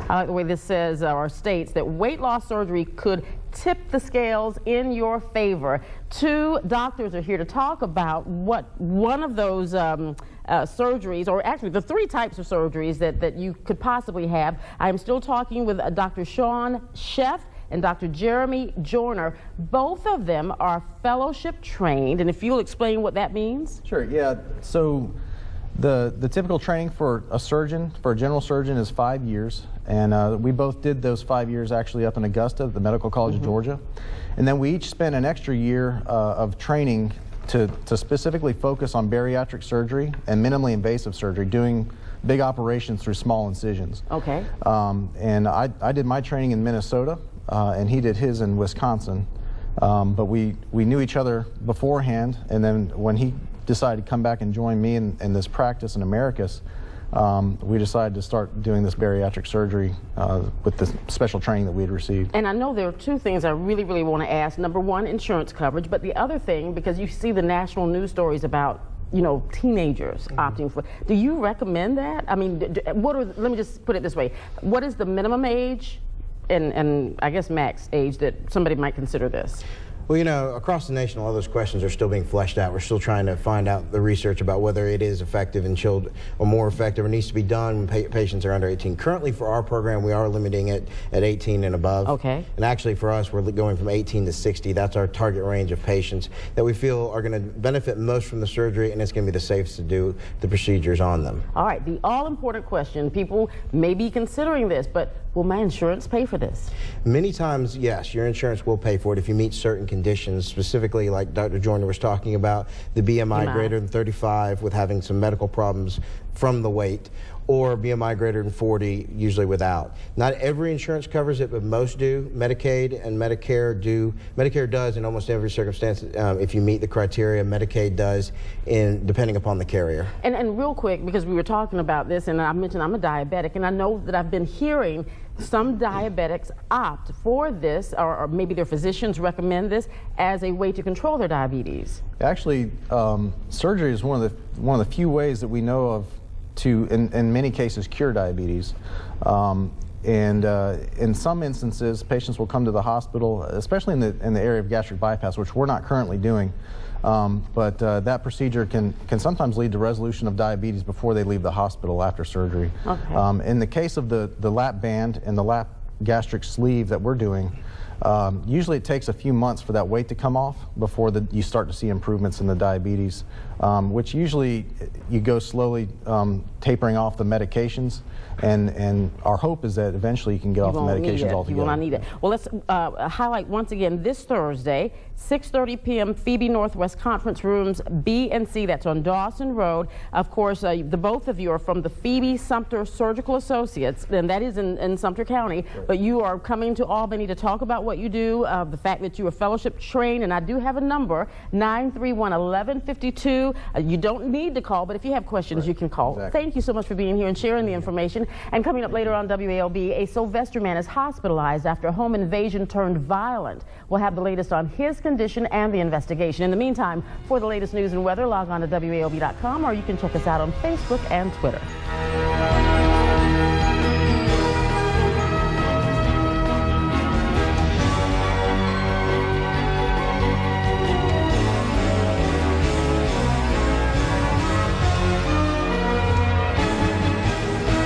I like the way this says or states that weight loss surgery could tip the scales in your favor. Two doctors are here to talk about what one of those surgeries, or actually the three types of surgeries that you could possibly have. I am still talking with Dr. Sheff and Dr. Jeremy Joyner. Both of them are fellowship trained, and if you'll explain what that means. Sure, yeah. So the typical training for a surgeon, for a general surgeon, is 5 years, and we both did those 5 years actually up in Augusta, the Medical College of Georgia. And then we each spent an extra year of training to specifically focus on bariatric surgery and minimally invasive surgery, doing big operations through small incisions. Okay. And I did my training in Minnesota, and he did his in Wisconsin. But we knew each other beforehand, and then when he decided to come back and join me in this practice in Americus, we decided to start doing this bariatric surgery with the special training that we had received. And I know there are two things I really want to ask. Number one, insurance coverage, but the other thing, because you see the national news stories about, you know, teenagers opting for, do you recommend that? I mean, let me just put it this way. What is the minimum age and I guess max age that somebody might consider this? Well, you know, across the nation, all those questions are still being fleshed out. We're still trying to find out the research about whether it is effective in children or more effective or needs to be done when patients are under 18. Currently, for our program, we are limiting it at 18 and above. Okay. And actually, for us, we're going from 18 to 60. That's our target range of patients that we feel are going to benefit most from the surgery, and it's going to be the safest to do the procedures on them. All right, the all-important question. People may be considering this, but will my insurance pay for this? Many times, yes, your insurance will pay for it if you meet certain conditions, specifically like Dr. Joyner was talking about, the BMI greater than 35 with having some medical problems from the weight, or BMI greater than 40, usually without. Not every insurance covers it, but most do. Medicaid and Medicare do. Medicare does in almost every circumstance. If you meet the criteria, Medicaid does, depending upon the carrier. And real quick, because we were talking about this, and I mentioned I'm a diabetic, and I know that I've been hearing some diabetics opt for this, or maybe their physicians recommend this as a way to control their diabetes. Actually, surgery is one of the few ways that we know of to, in many cases, cure diabetes. In some instances, patients will come to the hospital, especially in the area of gastric bypass, which we're not currently doing. But that procedure can sometimes lead to resolution of diabetes before they leave the hospital after surgery. Okay. In the case of the lap band and the lap gastric sleeve that we're doing, usually it takes a few months for that weight to come off before you start to see improvements in the diabetes, which usually you go slowly tapering off the medications, and our hope is that eventually you can get off the medications altogether. You will not need it. Well, let's highlight once again this Thursday, 6:30 p.m., Phoebe Northwest Conference Rooms B and C. That's on Dawson Road. Of course, the both of you are from the Phoebe Sumter Surgical Associates, and that is in Sumter County. Sure. But you are coming to Albany to talk about what you do, the fact that you are fellowship trained, and I do have a number, 931-1152. You don't need to call, but if you have questions, you can call. Exactly. Thank you so much for being here and sharing the information. And coming up later on WALB, a Sylvester man is hospitalized after a home invasion turned violent. We'll have the latest on his condition and the investigation. In the meantime, for the latest news and weather, log on to WALB.com, or you can check us out on Facebook and Twitter.